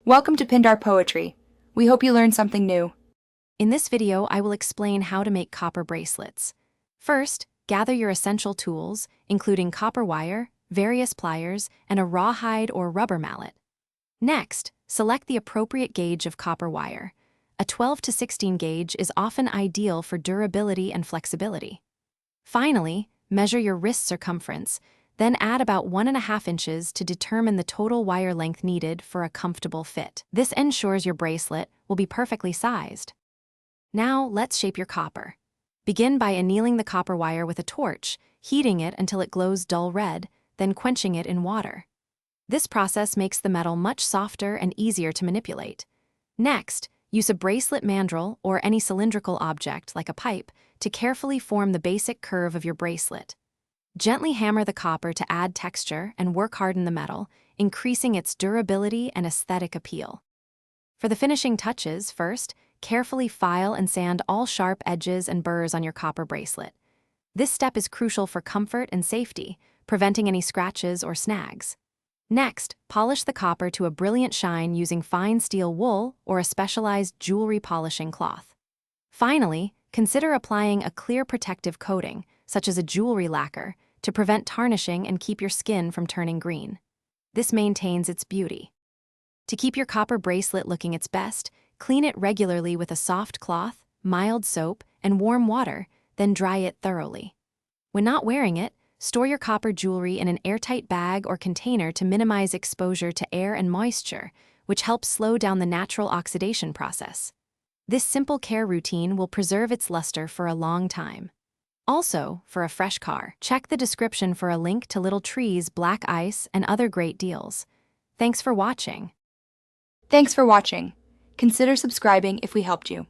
Welcome to Pindar Poetry. We hope you learned something new. In this video, I will explain how to make copper bracelets. First, gather your essential tools, including copper wire, various pliers, and a rawhide or rubber mallet. Next, select the appropriate gauge of copper wire. A 12 to 16 gauge is often ideal for durability and flexibility. Finally, measure your wrist circumference, then add about 1.5 inches to determine the total wire length needed for a comfortable fit. This ensures your bracelet will be perfectly sized. Now, let's shape your copper. Begin by annealing the copper wire with a torch, heating it until it glows dull red, then quenching it in water. This process makes the metal much softer and easier to manipulate. Next, use a bracelet mandrel or any cylindrical object like a pipe to carefully form the basic curve of your bracelet. Gently hammer the copper to add texture and work harden the metal, increasing its durability and aesthetic appeal. For the finishing touches, first, carefully file and sand all sharp edges and burrs on your copper bracelet. This step is crucial for comfort and safety, preventing any scratches or snags. Next, polish the copper to a brilliant shine using fine steel wool or a specialized jewelry polishing cloth. Finally, consider applying a clear protective coating, such as a jewelry lacquer, to prevent tarnishing and keep your skin from turning green. This maintains its beauty. To keep your copper bracelet looking its best, clean it regularly with a soft cloth, mild soap, and warm water, then dry it thoroughly. When not wearing it, store your copper jewelry in an airtight bag or container to minimize exposure to air and moisture, which helps slow down the natural oxidation process. This simple care routine will preserve its luster for a long time. Also, for a fresh car, check the description for a link to Little Tree's black ice and other great deals. Thanks for watching. Thanks for watching. Consider subscribing if we helped you.